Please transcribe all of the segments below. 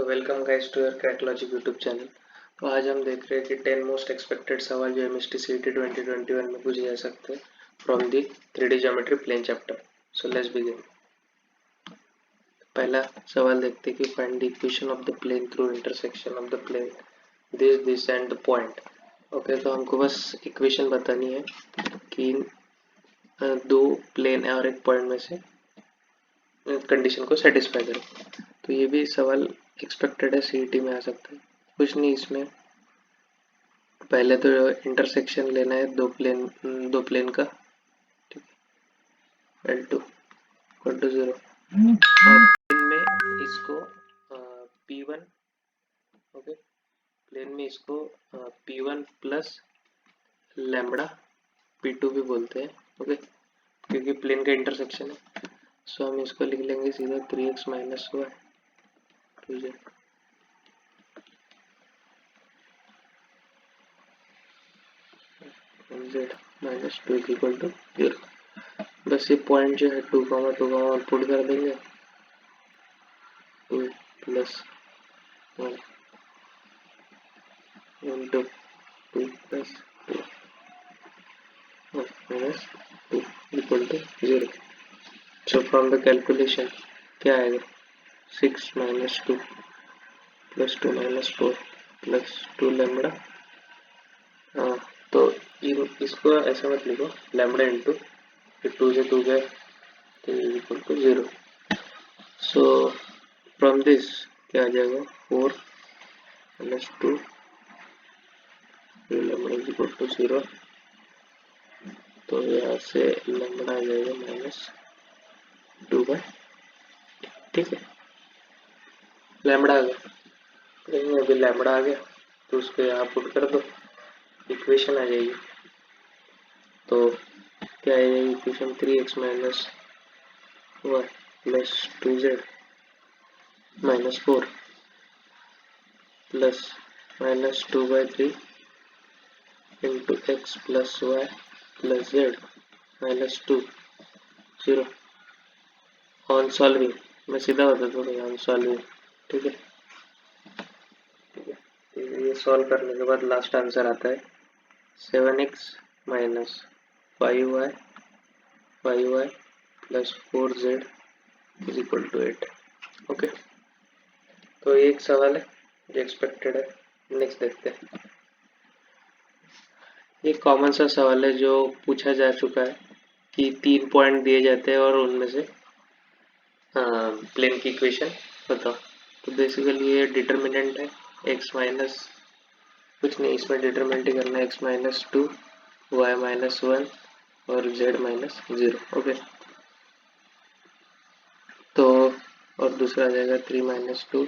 Welcome guys to your cat logic YouTube channel. तो आज हम देख रहे हैं कि 10 मोस्ट एक्सपेक्टेड सवाल जो एमएसटी सीईटी 2021 में पूछे जा सकते हैं from the 3D geometry plane chapter. So let's begin. पहला सवाल देखते हैं कि find the equation of the plane through intersection of the plane this and the point. Okay, तो हमको बस इक्वेशन बतानी है कि दो प्लेन और एक पॉइंट में से कंडीशन को सेटिस्फाई करें। तो ये भी सवाल एक्सपेक्टेड है, सीईटी में आ सकता है। कुछ नहीं, इसमें पहले तो इंटरसेक्शन लेना है दो प्लेन का, ठीक है, L2 इक्वल टू 0 और प्लेन में इसको P1, ओके, प्लेन में इसको P1 प्लस लैम्बडा P2 भी बोलते हैं, ओके, क्योंकि प्लेन का इंटरसेक्शन है। सो हम इसको लिख लेंगे सीधा 3x minus y 2z z minus 2 equal to 0। बस ये पॉइंट जो है 2, 2 पुट कर देंगे, 2 plus 1 into 2 plus 2 minus 2 equal to 0। So from the calculation क्या आएगा, 6 minus 2 plus 2 minus 4 plus 2 lambda. हाँ, तो इसको ऐसा मत लिखो, लैम्बडा इंटू 2 से 2 गए तो equal to 0। So from this क्या आ जाएगा, 4 plus 2 lambda is equal to 0। तो यहाँ से लैम्बडा आ जाएगा माइनस 2/, ठीक है, लैम्बडा आ गया। अभी लैम्बडा आ गया तो उसको यहाँ पुट कर दो, इक्वेशन आ जाएगी। तो क्या आ जाएगी equation, 3x minus y plus 2z minus 4 plus minus 2/3 into x plus y plus z minus 2 0 on solving. मैं सीधा बता दूँ ऑन सॉल्विंग, ठीक है, ठीक है। तो ये सॉल्व करने के बाद लास्ट आंसर आता है 7x minus 5y plus 4z is equal to 8। Okay, तो ये एक सवाल है जो एक्सपेक्टेड है। नेक्स्ट देखते हैं। ये कॉमन सा सवाल है जो पूछा जा चुका है कि 3 पॉइंट दिए जाते हैं और उनमें से प्लेन की इक्वेशन बताओ। तो बेसिकली ये डिटर्मिनेंट है x माइनस, कुछ नहीं, इसमें डिटर्मिनेंट ही करना है, x माइनस 2 y माइनस 1 और z माइनस 0। ओके, तो और दूसरा आ जाएगा 3 minus 2,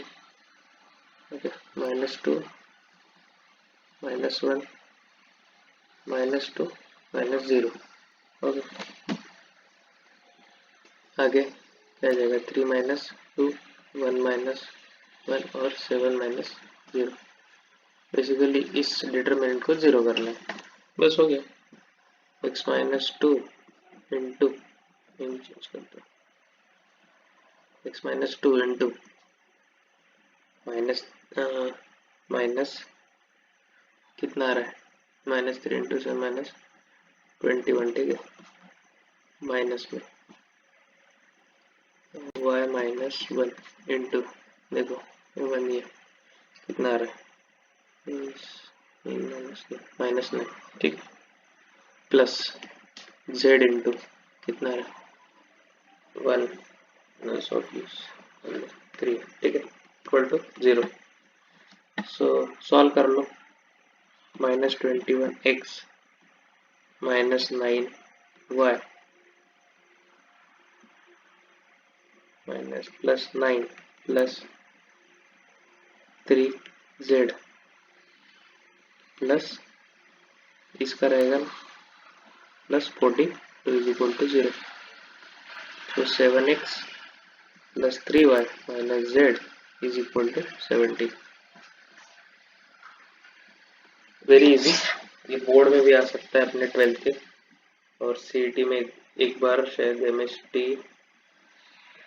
okay, minus 2 minus 1 minus 2 minus 0। Okay, आगे क्या जाएगा, 3 माइनस 2 1 माइनस 1 और 7 माइनस 0। बेसिकली इस डिटरमिनेंट को 0 करना है, बस हो गया। x माइनस 2 इंटू चेंज कर दो, x minus 2 into minus minus कितना आ रहा है, माइनस 3 इंटू 7 माइनस 21, ठीक है, माइनस में y माइनस 1 इंटू, देखो 1 ये कितना आ रहा है, माइनस 9, ठीक, प्लस z इंटू कितना आ रहा है 1 3, ठीक है, इक्वल टू 0। सो सॉल्व कर लो, minus 21x minus 9y minus plus 9 plus 3z plus इसका रहेगा प्लस 42 इज इक्वल टू 0। तो 7x plus 3y minus z is equal to 70। Very easy, ये बोर्ड में भी आ सकता है अपने 12th के, और सीईटी में एक बार शायद एमएसटी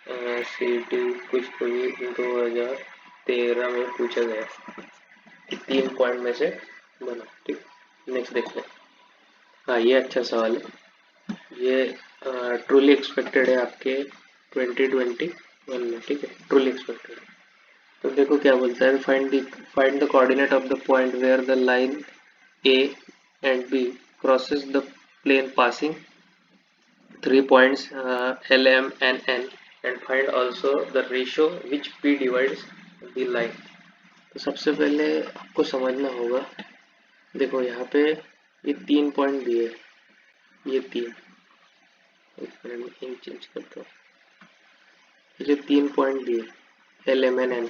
सीईटी कुछ कोई 2000 13 में पूछा गया कि 3 पॉइंट में से बना। ठीक, नेक्स्ट देखते हैं। हाँ, ये अच्छा सवाल है। ये ट्रूली एक्सपेक्टेड है आपके 2021 में। ठीक है, ट्रूली एक्सपेक्टेड। तो देखो क्या बोलता है, find the coordinate of the point where the line A and B crosses the plane passing 3 points L, M and N and find also the ratio which P divides the line। तो सबसे पहले आपको समझना होगा, देखो यहाँ पे ये 3 पॉइंट दिए, ये 3, एक मिनट में चेंज करता हूँ, ये जो 3 पॉइंट दिए L, M and N,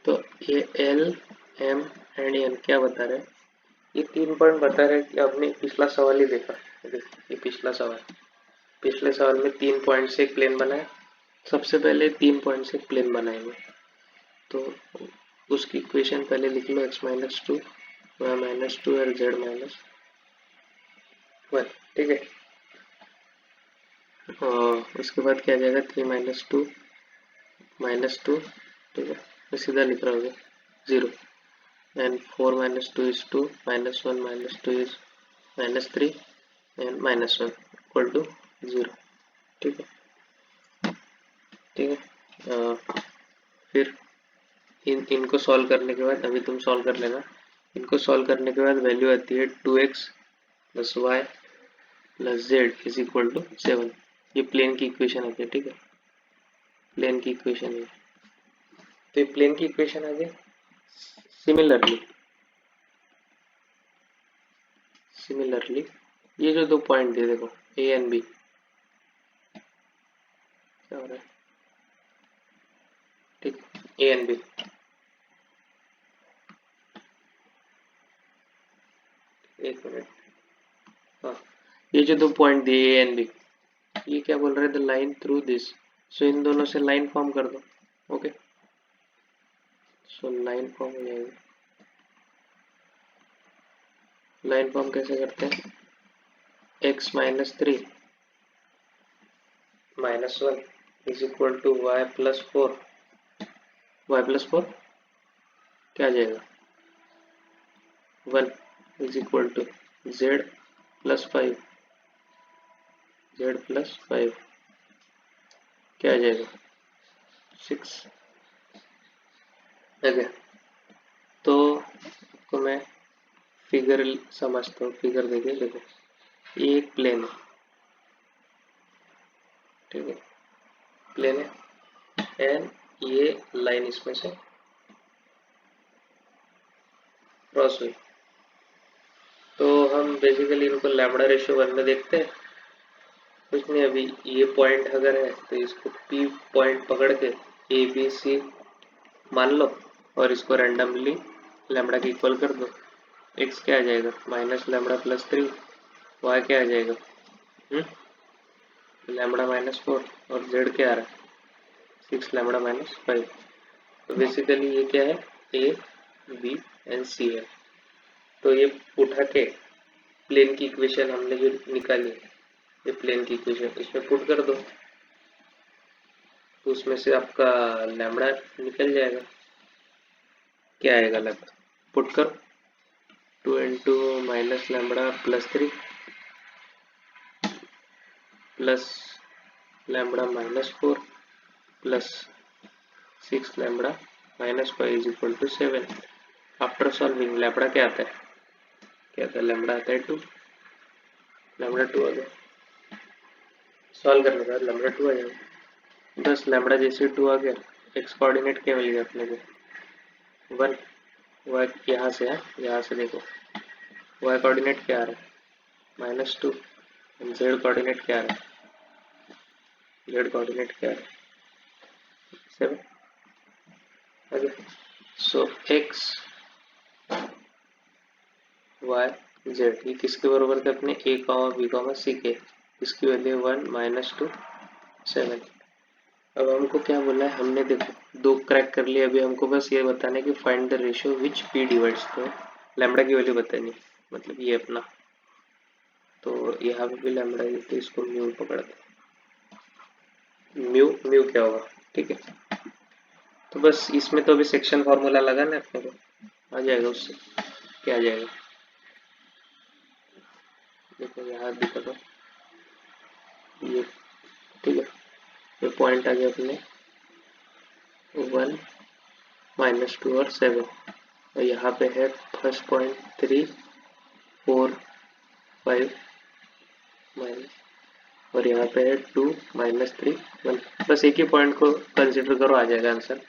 तो ये L, M and N क्या बता रहे हैं? ये 3 पॉइंट बता रहे हैं कि आपने पिछला सवाल ही देखा, ये पिछला सवाल, पिछले सवाल में 3 पॉइंट से एक प्लेन बनाया। सबसे पहले 3 पॉइंट से एक प्लेन बनाएंगे, तो उसकी इक्वेशन पहले लिख लो, x माइनस 2, y माइनस 2 और z माइनस 1। ठीक है, और उसके बाद क्या जाएगा, 3 माइनस 2 माइनस 2। ठीक है, मैं सीधा लिख रहा हूँ 0 and 4 minus 2 is 2, minus 1 minus 2 is minus 3 and minus 1 equal to 0। ठीक है, ठीक है। फिर इनको सॉल्व करने के बाद, अभी तुम सॉल्व कर लेना, इनको सॉल्व करने के बाद वैल्यू आती है 2x plus y plus z is equal to 7। ये प्लेन की इक्वेशन आती है। ठीक है, प्लेन की इक्वेशन है, तो ये प्लेन की इक्वेशन आ गई। सिमिलरली ये जो 2 पॉइंट दिए, देखो ए एंड बी, क्या हो रहा है, ठीक, ए एंड बी, एक मिनट, हाँ, ये जो 2 पॉइंट दिए ए एंड बी, ये क्या बोल रहे हैं, द लाइन थ्रू दिस, सो इन दोनों से लाइन फॉर्म कर दो। ओके, सो लाइन फॉर्म हो जाएगी। लाइन फॉर्म कैसे करते हैं, x minus 3 minus 1 is equal to y plus 4, y plus 4 क्या आ जाएगा, 1 is equal to z plus 5, z plus 5 क्या आ जाएगा, 6। ओके, तो आपको मैं फिगर समझता हूँ, फिगर देखिए, देखो ये एक प्लेन है, ठीक है, प्लेन है एंड ये लाइन इसमें से क्रॉस हुई, तो हम बेसिकली इनको लैम्बडा रेशियो 1 में देखते हैं। कुछ नहीं, अभी ये पॉइंट अगर है तो इसको P पॉइंट पकड़ के ए बी सी मान लो और इसको रैंडमली लैम्बडा के इक्वल कर दो। x क्या आ जाएगा, माइनस लैम्बडा प्लस 3, y क्या आ जाएगा, लैम्बडा माइनस 4 और z क्या आ रहा है, 6 लैम्बडा माइनस 5। तो बेसिकली ये क्या है, ए बी एंड सी है। तो ये उठा के प्लेन की इक्वेशन हमने जो निकाली, ये प्लेन की इक्वेशन इसमें पुट कर दो, तो उसमें से आपका लैम्बडा निकल जाएगा। क्या आएगा लैम्बडा, पुट करो, 2 into minus lambda plus 3 plus lambda minus 4 plus 6 lambda minus 5 is equal to 7। After solving lambda क्या आता है, क्या आता है, लैम्बडा आता है 2, लैम्बडा 2 आ गया। सॉल्व करने के बाद लैम्बडा 2 आ जाएगा, बस लैम्बडा जैसे 2 आ गया, एक्स कोऑर्डिनेट क्या मिल गया अपने को, 1, वाई यहाँ से है, यहाँ से देखो वाई कोऑर्डिनेट क्या आ रहा है, माइनस 2, जेड कोऑर्डिनेट क्या आ रहा है, जेड कोऑर्डिनेट क्या आ रहा है, 7। ओके, सो एक्स वाई जेड ये किसके बराबर थे अपने, ए कॉमा बी कॉमा सी के, इसकी वैल्यू 1 माइनस 2 7। अब हमको क्या बोला है, हमने देखो 2 क्रैक कर लिया, अभी हमको बस ये बताना है कि find the ratio which P divides, तो लैम्बडा की वैल्यू बतानी, मतलब ये अपना, तो यहाँ पे भी लैम्बडा है तो इसको म्यू पकड़ते, म्यू म्यू क्या होगा, ठीक है, तो बस इसमें तो अभी सेक्शन फार्मूला लगाना है अपने को, आ जाएगा उससे। क्या आ जाएगा देखो, यहाँ दिखा दो ये, ठीक है। ये पॉइंट आ गया अपने 1, -2 और 7, और यहाँ पे है फर्स्ट पॉइंट 3, 4, 5 माइनस, और यहाँ पे है 2, -3, 1। बस एक ही पॉइंट को कंसिडर करो, आ जाएगा आंसर।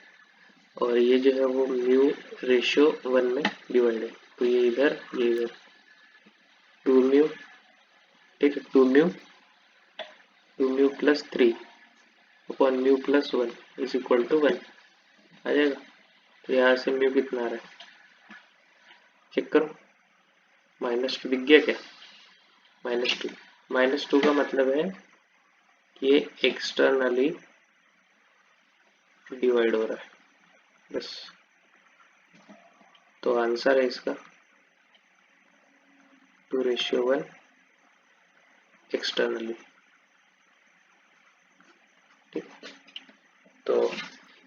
और ये जो है वो म्यू रेशियो 1 में डिवाइड है, तो ये इधर, ये इधर 2 म्यू, ठीक है, 2 mu plus 3 upon mu plus 1 is equal to 1 आ जाएगा। तो यहाँ से म्यू कितना आ रहा है, चेक करो, -2 दिख गया क्या, -2। -2 का मतलब है कि ये एक्सटर्नली डिवाइड हो रहा है, बस। तो आंसर है इसका 2:1 एक्सटर्नली, ठीक। तो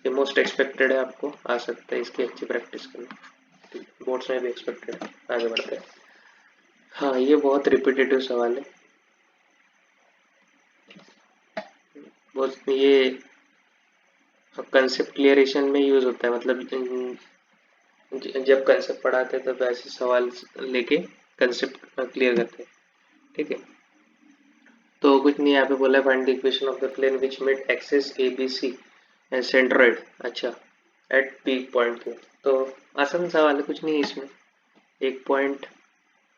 ये मोस्ट एक्सपेक्टेड है, आपको आ सकता है इसकी अच्छी प्रैक्टिस करना, बोर्ड्स में भी एक्सपेक्टेड है। आगे बढ़ते हैं। हाँ, ये बहुत रिपीटेटिव सवाल है, बहुत ये कंसेप्ट क्लियरेशन में यूज होता है, मतलब जब कंसेप्ट पढ़ाते हैं तब ऐसे सवाल लेके कंसेप्ट क्लियर करते हैं, ठीक है। तो कुछ नहीं, यहाँ पे बोला find the equation of the plane which made axis A B C and centroid, अच्छा, एट पीक पॉइंट पे। तो आसान सवाल है, कुछ नहीं है इसमें। एक पॉइंट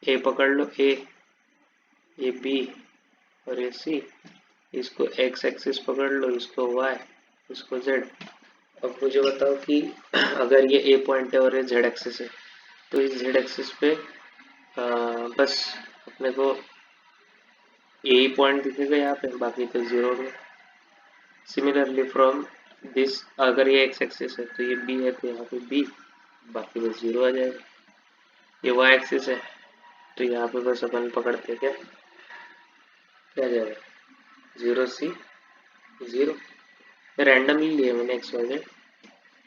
ए पकड़ लो, ये बी और ये सी, इसको एक्स एक्सिस पकड़ लो, इसको वाई, इसको जेड। अब मुझे बताओ कि अगर ये ए पॉइंट है और ये जेड एक्सिस है, तो इस जेड एक्सिस पे बस अपने को यही पॉइंट दिखेगा यहाँ पे, बाकी तो जीरो में। सिमिलरली फ्रॉम दिस, अगर ये एक्स एक्सिस है तो ये बी है, तो यहाँ पे बी, बाकी बस जीरो आ जाएगा। ये वाई एक्सिस है, तो यहाँ पे बस अपन पकड़ते क्या, क्या आ जाएगा, 0 C 0। रैंडमली लिए मैंने एक्स वाई जेड,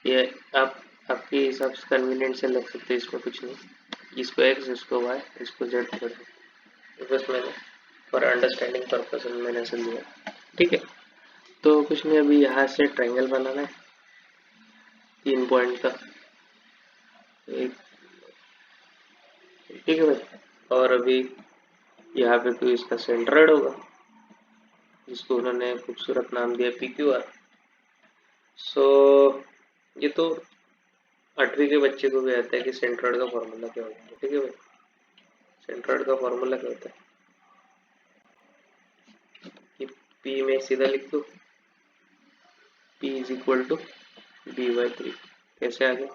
ये आप आपके हिसाब से कन्वीनियंट से लग सकते हैं, इसमें कुछ नहीं। इसको एक्स, इसको वाई, इसको जेड पकड़ दो, बस मैंने फॉर अंडरस्टैंडिंग पर्पज मैंने ऐसे लिया, ठीक है। तो कुछ नहीं, अभी यहाँ से ट्रायंगल बनाना है 3 पॉइंट का, एक, ठीक है भाई। और अभी यहाँ पे तो इसका सेंट्रोइड होगा, जिसको उन्होंने खूबसूरत नाम दिया PQR। सो ये तो 8वीं के बच्चे को भी आता है कि सेंट्रोइड का फॉर्मूला क्या होता है, ठीक है भाई। सेंट्रोइड का फॉर्मूला क्या होता है कि P में सीधा लिख दो, P is equal to B/3। कैसे आ गया,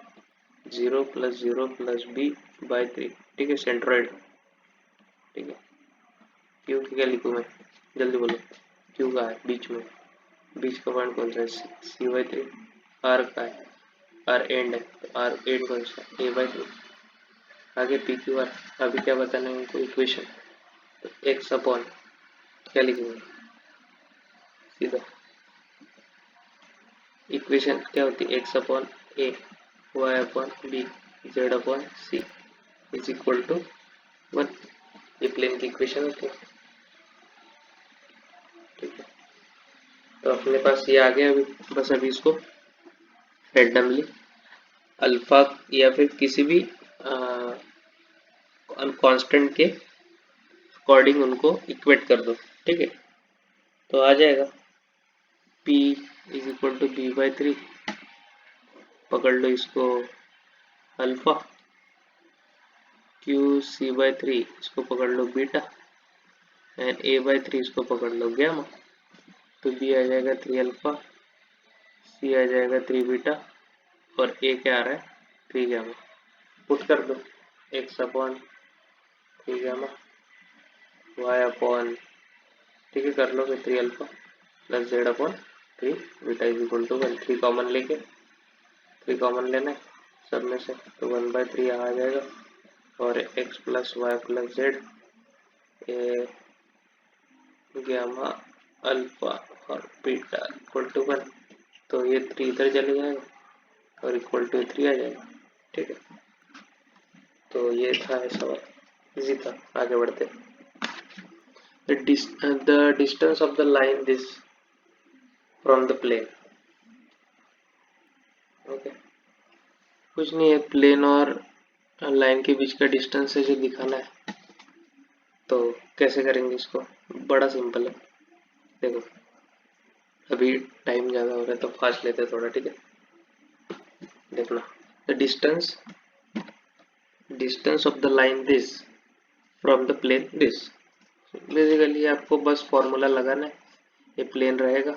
0 + 0 + B/3, ठीक है, सेंट्रोइड, ठीक है। क्यू की क्या लिखूँ मैं, जल्दी बोलो, क्यू का है बीच में, बीच का पॉइंट कौन सा है, C/3। आर का है, आर एंड है, तो आर एंड कौन सा, A/3। आगे PQR, अभी क्या बताना है उनको, इक्वेशन, तो एक्स अपॉन क्या लिखेंगे, सीधा इक्वेशन क्या होती है, x upon A, y upon B, z upon C is equal to 1। ये प्लेन की इक्वेशन होती है, ठीक है। तो अपने पास ये आ गया, अभी बस अभी इसको रैंडमली अल्फा या फिर किसी भी कांस्टेंट के अकॉर्डिंग उनको इक्वेट कर दो, ठीक है। तो आ जाएगा P is equal to B/3, पकड़ लो इसको अल्फा, Q C/3 इसको पकड़ लो बीटा, एंड A/3 इसको पकड़ लो गामा। तो B आ जाएगा 3 अल्फा, C आ जाएगा 3 बीटा, और A क्या आ रहा है 3 गामा। पुट कर दो, x upon 3 gamma, y upon, ठीक है, कर लो फिर 3 alpha plus z upon 3 beta is equal to 1। 3 common लेके, 3 कॉमन लेना है सब में से, तो 1/3 यहाँ आ जाएगा, और x plus y plus z gamma alpha और बीटा इक्वल टू 1। तो ये 3 इधर चले जाएगा, और इक्वल टू 3 आ जाएगा। ठीक है, तो ये था सवाल, इजी था। आगे बढ़ते। the distance of the line this from the plane। Okay, कुछ नहीं है, प्लेन और लाइन के बीच का डिस्टेंस है जो दिखाना है। तो कैसे करेंगे इसको? बड़ा सिंपल है। देखो अभी टाइम ज़्यादा हो रहा है तो फास्ट लेते हैं थोड़ा। ठीक है, देखना, the distance of the line this from the plane this. Basically आपको बस फॉर्मूला लगाना है। ये प्लेन रहेगा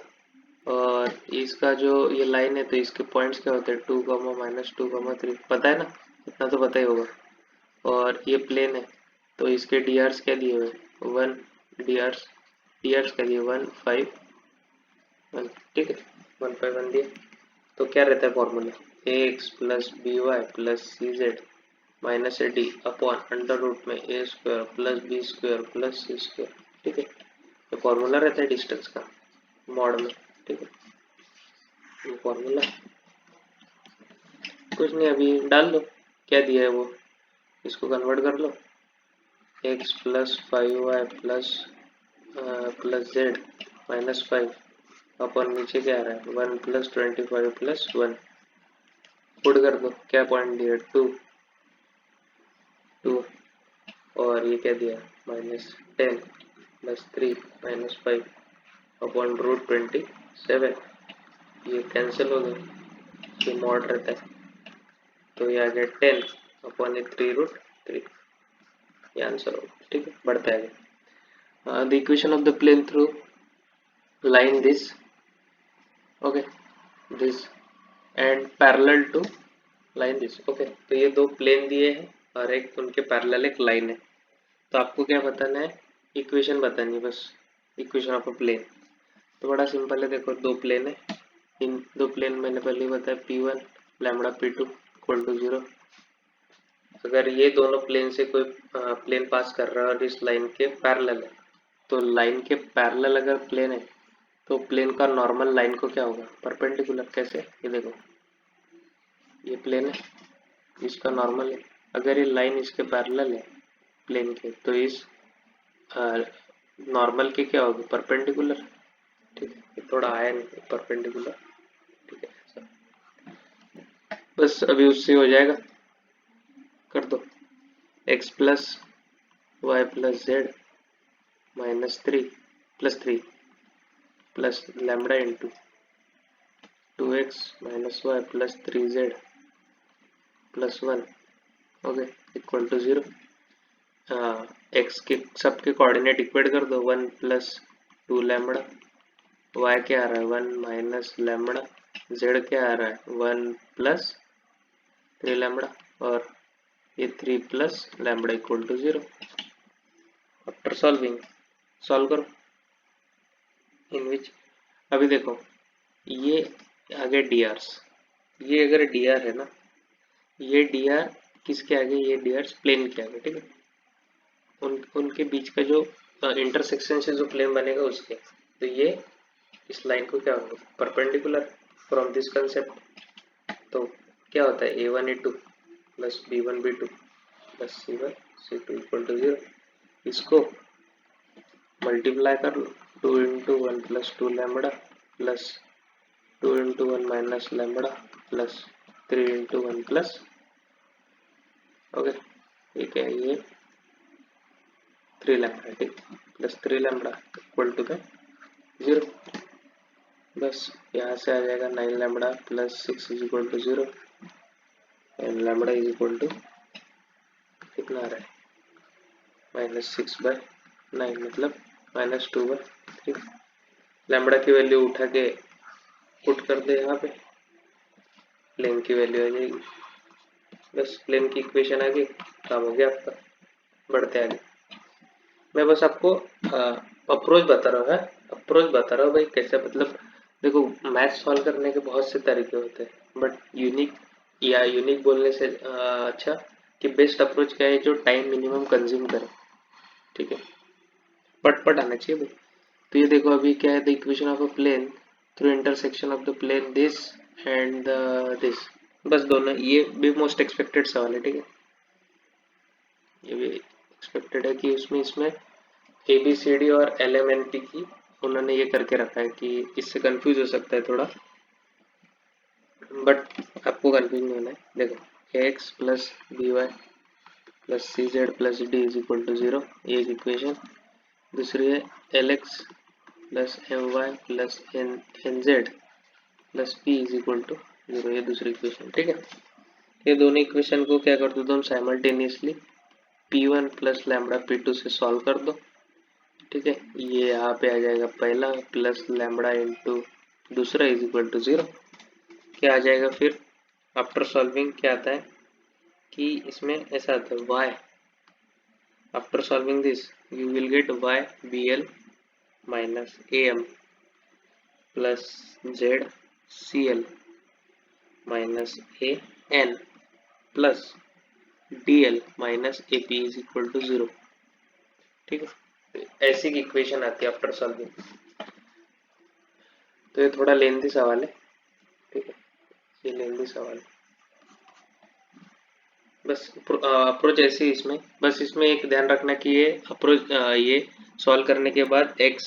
और इसका जो ये लाइन है तो इसके पॉइंट्स क्या होते हैं, 2, -2, 3, पता है ना, इतना तो पता ही होगा। और ये प्लेन है तो इसके डीआर्स क्या दिए हुए, 1 डीआर्स क्या दिए, 1, 5, 1। ठीक है, 1, 5, 1 दिए। तो क्या रहता है formula, ax plus B Y plus C Z minus A D upon under root में A square plus B square plus C square. ठीक है, ये फॉर्मूला रहता है डिस्टेंस का मॉड में। ठीक है, ये फॉर्मूला कुछ नहीं, अभी डाल लो क्या दिया है वो, इसको कन्वर्ट कर लो, x plus 5y plus Z -5 अपन नीचे क्या आ रहा है, 1 प्लस 25 प्लस 1, पुट कर दो, क्या पॉइंट दिया, 2, और ये क्या दिया, -10 प्लस 3 -5 अपॉन रूट 27। ये कैंसिल हो गया, ये मॉड रहता है तो ये आ गया 10 अपॉन 3√3, ये आंसर होगा। ठीक है, बढ़ता है। The equation of the plane through line this, okay, this and parallel to line this. Okay, तो ये दो प्लेन दिए हैं और एक उनके पैरेलल एक लाइन है। तो आपको क्या बताना है, इक्वेशन बतानी है बस, इक्वेशन ऑफ अ प्लेन। तो बड़ा सिंपल है, देखो दो प्लेन है, इन दो प्लेन मैंने पहले ही बताया, P1 lambda P2 equal to 0। अगर ये दोनों प्लेन से कोई प्लेन पास कर रहा है और इस लाइन के पैरेलल है, तो लाइन के पैरेलल अगर प्लेन है तो प्लेन का नॉर्मल लाइन को क्या होगा, परपेंडिकुलर। कैसे, ये देखो ये प्लेन है, इसका नॉर्मल है, अगर ये लाइन इसके पैरेलल है प्लेन के तो इस नॉर्मल के क्या होगी, परपेंडिकुलर। ठीक है, ये थोड़ा आया नहीं परपेंडिकुलर। ठीक है, बस अभी उससे हो जाएगा, कर दो, x plus y plus z -3 plus lambda into 2x -y plus 3z plus 1, okay, equal to 0। X के सबके कोऑर्डिनेट इक्वेट कर दो, 1 प्लस 2 लैम्बडा, y क्या आ रहा है 1 माइनस लैम्बडा, z क्या आ रहा है 1 प्लस 3 लैम्बडा, और ये 3 plus lambda equal to 0। After solving, solve करो इन विच, अभी देखो ये आगे drs, ये अगर dr है ना, ये dr किसके आगे, ये dr प्लेन के आगे। ठीक है, उनके बीच का जो इंटरसेक्शन से जो प्लेन बनेगा उसके, तो ये इस लाइन को क्या होगा, परपेंडिकुलर फ्रॉम दिस कंसेप्ट। तो क्या होता है, a1 a2 plus b1 b2 plus c1 c2 equal to 0। इसको मल्टीप्लाई कर लो, 2 into 1 plus 2 lambda plus 2 into 1 minus lambda plus 3 into 1 plus, okay, ये क्या है, ये 3 लैम्बडा, ठीक, प्लस 3 लैम्बडा इक्वल टू 0। बस यहाँ से आ जाएगा 9 lambda plus 6 is equal to 0 and lambda is equal to कितना आ रहा है, -6/9 मतलब -2/3। लैम्बडा की वैल्यू उठा के पुट कर दे यहाँ पे, प्लेन की वैल्यू आ जाएगी। बस प्लेन की इक्वेशन आ गई, काम हो गया आपका। बढ़ते आगे, मैं बस आपको अप्रोच बता रहा हूँ, अप्रोच बता रहा हूँ भाई कैसे, मतलब देखो मैथ सॉल्व करने के बहुत से तरीके होते हैं, बट यूनिक बोलने से अच्छा कि बेस्ट अप्रोच क्या है जो टाइम मिनिमम कंज्यूम करे। ठीक है, पट आना चाहिए भाई। तो ये देखो अभी क्या है, the equation of a plane through intersection of the plane this and this. बस दोनों, ये भी मोस्ट एक्सपेक्टेड सवाल है, ठीक है। ये भी एक्सपेक्टेड है कि उसमें इसमें ABCD और LMNP की उन्होंने ये करके रखा है कि इससे कंफ्यूज हो सकता है थोड़ा, बट आपको कंफ्यूज नहीं होना है। देखो AX plus BY plus CZ plus D is equal to 0, ये एक इक्वेशन। दूसरी है LX plus MY plus NZ plus P is equal to 0, ये दूसरी इक्वेशन, ठीक है। ये दोनों इक्वेशन को क्या कर दो तुम simultaneously P1 plus lambda P2 से सॉल्व कर दो, ठीक है। ये यहाँ पे आ जाएगा पहला प्लस लैम्बडा इंटू दूसरा इज इक्वल टू 0। क्या आ जाएगा फिर आफ्टर सॉल्विंग, क्या आता है कि इसमें ऐसा आता है y, after solving this you will get y BL minus AM plus Z CL minus AN plus DL minus AP is equal to 0, ठीक है। ऐसी इक्वेशन आती है आफ्टर सॉल्विंग। तो ये थोड़ा लेंथी सवाल है, ठीक है, ये लेंथी सवाल है। बस अप्रोच ऐसी इसमें, बस इसमें एक ध्यान रखना कि ये अप्रोच ये सॉल्व करने के बाद x,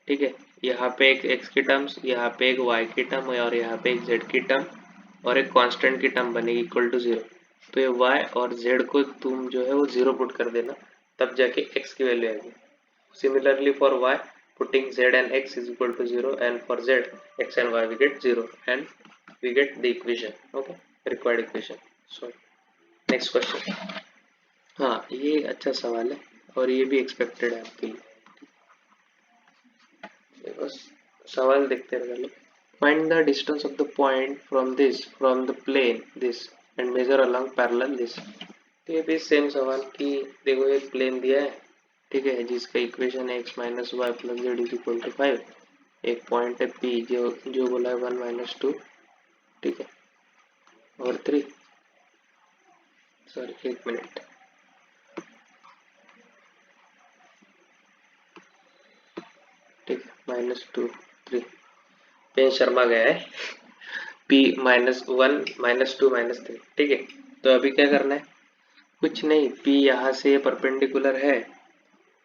ठीक है, यहाँ पे एक x की टर्म्स, यहाँ पे एक y की टर्म और यहाँ पे एक z की टर्म और एक कांस्टेंट की टर्म बनेगी इक्वल टू 0। तो ये y और z को तुम जो है वो 0 पुट कर देना, तब जाके x की वैल्यू आएगी। Similarly for y putting z and x is equal to 0 and for z x and y we get 0 and we get the equation, okay, required equation। So next question. हाँ ये अच्छा सवाल है और ये भी एक्सपेक्टेड है आपके लिए, बस सवाल देखते रह लो। Find the distance of the point from the plane this and measure along parallel this. तो ये भी सेम सवाल कि देखो एक प्लेन दिया है, ठीक है, जिसका इक्वेशन है x minus y plus z is equal to 5। एक पॉइंट है P जो बोला है 1 माइनस 2, ठीक है, और 3, सॉरी एक मिनट, ठीक है, -2 3, पेन शर्मा गया है। P -1 -2 -3, ठीक है। तो अभी क्या करना है, कुछ नहीं, P यहाँ से परपेंडिकुलर है,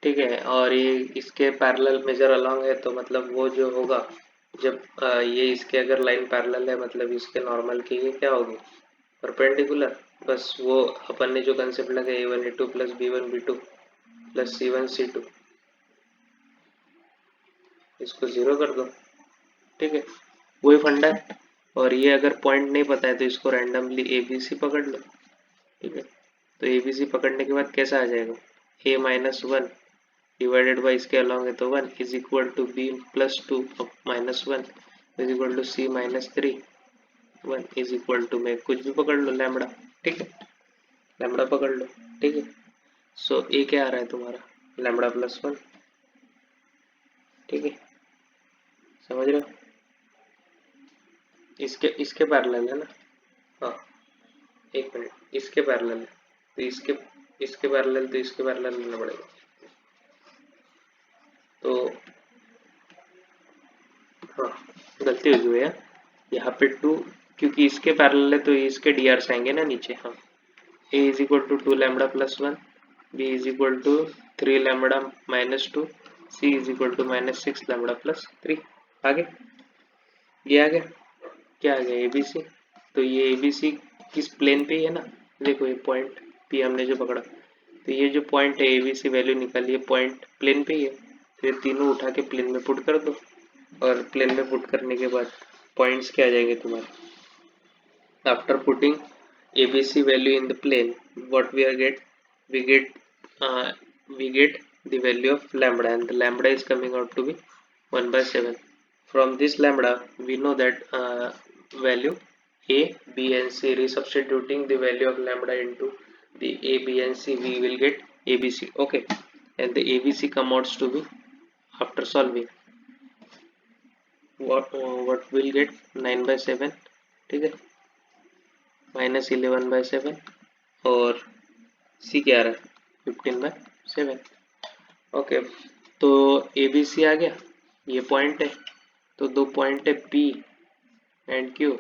ठीक है, और ये इसके पैरेलल मेजर अलोंग है, तो मतलब वो जो होगा जब ये इसके अगर लाइन पैरेलल है मतलब इसके नॉर्मल की ये क्या होगी परपेंडिकुलर। बस वो अपन ने जो कंसेप्ट लगाया A1 A2 plus B1 B2 plus C1 C2, इसको 0 कर दो, ठीक है, वही फंडा है। और ये अगर पॉइंट नहीं पता है तो इसको रैंडमली ABC पकड़ लो, ठीक है। तो ABC पकड़ने के बाद कैसा आ जाएगा, A माइनस 1 डिवाइडेड बाई इसके अलॉन्ग है तो 1 is equal to B plus 2 minus 1 is equal to C minus 3 1 is equal to, में कुछ भी पकड़ लो लैम्बडा, ठीक है, लैम्बडा पकड़ लो, ठीक है। सो A क्या आ रहा है तुम्हारा लैम्बडा प्लस 1, ठीक है, समझ रहे हो, इसके पैरेलल है ना। हाँ एक मिनट, इसके पैरेलल है तो इसके पैरेलल तो इसके पैरेलल लेना पड़ेगा। तो हाँ गलती हो गई है यहाँ पे 2, क्योंकि इसके पैरेलल है तो इसके DRs आएंगे ना नीचे। हाँ A is equal to 2 lambda plus 1, B is equal to 3 lambda minus 2, C is equal to minus 6 lambda plus 3। आगे ये आ गया, क्या आ गया ABC। तो ये ABC किस प्लेन पे ही है ना, देखो ये पॉइंट P हमने जो पकड़ा, तो ये जो पॉइंट है ABC वैल्यू निकाली, ये पॉइंट प्लेन पे ही है, तो ये तीनों उठा के प्लेन में पुट कर दो, और प्लेन में पुट करने के बाद पॉइंट्स क्या आ जाएंगे तुम्हारे। After putting ABC value in the plane, what we are we get the value of lambda, and the lambda is coming out to be 1 by 7. From this lambda we know that value A, B and C, resubstituting the value of lambda into the A, B and C, we will get ABC, okay, and the ABC comes out to be after solving what will get 9 by 7, ठीक है, -11/7, और C क्या आ रहा है 15/7, okay. तो ABC आ गया, ये point है, तो दो पॉइंट है P एंड Q,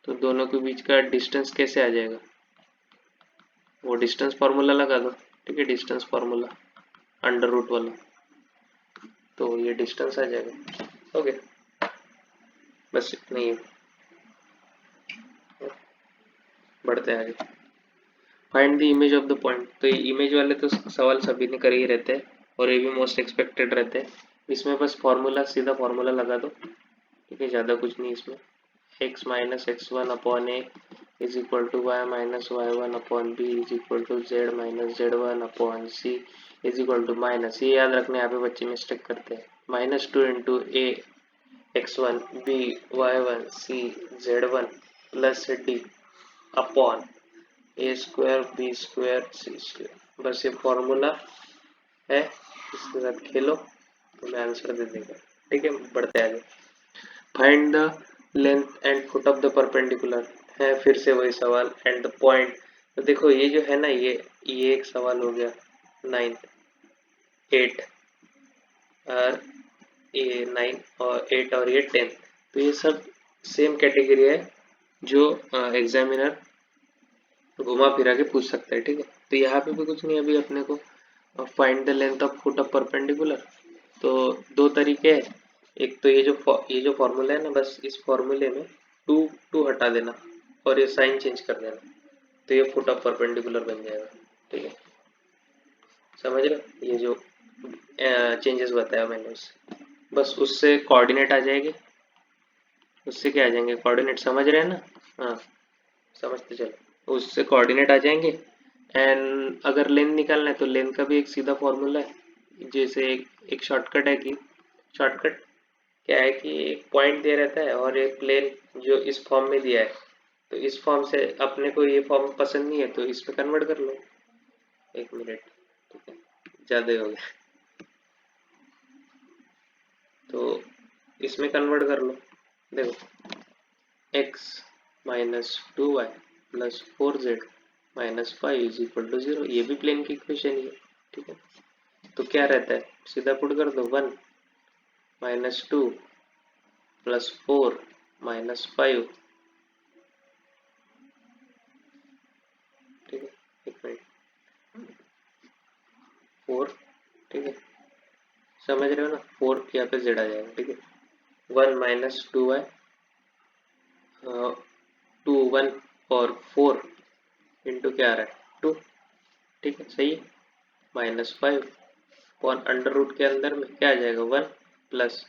तो दोनों के बीच का डिस्टेंस कैसे आ जाएगा, वो डिस्टेंस फार्मूला लगा दो। ठीक है, डिस्टेंस फार्मूला अंडर रूट वाला, तो ये डिस्टेंस आ जाएगा। ओके, बस इतना ही है। बढ़ते हैं आगे। Find the image of the point. तो ये इमेज वाले तो सवाल सभी ने करे ही रहते हैं और ये भी मोस्ट एक्सपेक्टेड रहते हैं। इसमें बस फार्मूला, सीधा फार्मूला लगा दो। ठीक है, ज़्यादा कुछ नहीं इसमें। x minus x one upon A is equal to y minus y one upon B is equal to z minus z one upon C is equal to minus, ये याद रखने यहाँ पे बच्चे मिस्टेक करते हैं, -2 into A x1 b y1 c z1 plus D upon A square B square C square. बस ये फॉर्मूला है, इसके साथ खेलो तो मैं आंसर दे देगा। ठीक है, बढ़ते आगे। Find the length and foot of the perpendicular, है फिर से वही सवाल, एंड द पॉइंट। तो देखो ये जो है ना, ये एक सवाल हो गया, 9 8 और ये 9 और 8 और ये 10, तो ये सब सेम कैटेगरी है जो एग्जामिनर घुमा फिरा के पूछ सकता है। ठीक है, तो यहाँ पे भी कुछ नहीं, अभी अपने को find the length of foot of perpendicular. तो दो तरीके हैं, एक तो ये जो फॉर्मूला है ना, बस इस फॉर्मूले में टू हटा देना और ये साइन चेंज कर देना, तो ये फुट ऑफ परपेंडिकुलर बन जाएगा। ठीक है, समझ रहे हो, ये जो चेंजेस बताया मैंने उससे, बस उससे कोऑर्डिनेट आ जाएंगे, उससे क्या आ जाएंगे कोऑर्डिनेट, समझ रहे हैं ना। हाँ, समझते चलो, उससे कोऑर्डिनेट आ जाएंगे। एंड अगर लेंथ निकालना है तो लेंथ का भी एक सीधा फॉर्मूला है। जैसे एक शॉर्टकट है कि शॉर्टकट क्या है कि एक पॉइंट दे रहता है और एक प्लेन जो इस फॉर्म में दिया है, तो इस फॉर्म से अपने को ये फॉर्म पसंद नहीं है तो इस पे कन्वर्ट कर लो। एक मिनट, ठीक है, ज़्यादा हो गया, तो इसमें कन्वर्ट कर लो। देखो x minus 2y plus 4z minus 5 is equal to 0, ये भी प्लेन की इक्वेशन ही है। ठीक है, तो क्या रहता है, सीधा पुट कर दो, 1 माइनस 2 प्लस 4 माइनस 5। ठीक है, एक मिनट, 4, ठीक है, समझ रहे हो ना, 4 यहाँ पे z आ जाएगा। ठीक है, 1 माइनस 2y, 2 1 और 4 इंटू क्या आ रहा है 2। ठीक है, सही है, -5 अपॉन अंडर रूट के अंदर में क्या आ जाएगा 1 प्लस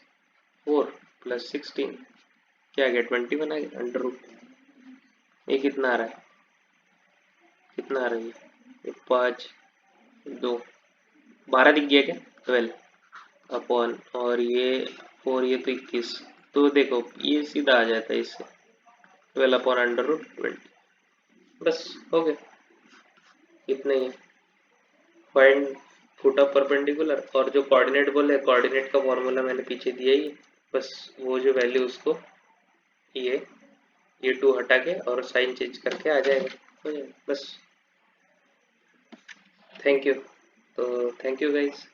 4 प्लस 16, क्या आ गया 21 आ गया अंडर रूट। ये कितना आ रहा है, कितना आ रही है, ये 5 2 12 दिख गया क्या, 12 अपॉन और ये 4, ये तो 21, तो देखो ये सीधा आ जाता है इससे, 12 अपॉन अंडर रूट 20। बस हो गया, इतना ही है। फाइंड फुट ऑफ परपेंडिकुलर, और जो कोऑर्डिनेट बोले, कोऑर्डिनेट का फॉर्मूला मैंने पीछे दिया ही, बस वो जो वैल्यू उसको ये 2 हटा के और साइन चेंज करके आ जाएगा, हो जाएगा बस। थैंक यू, तो थैंक यू गाइस।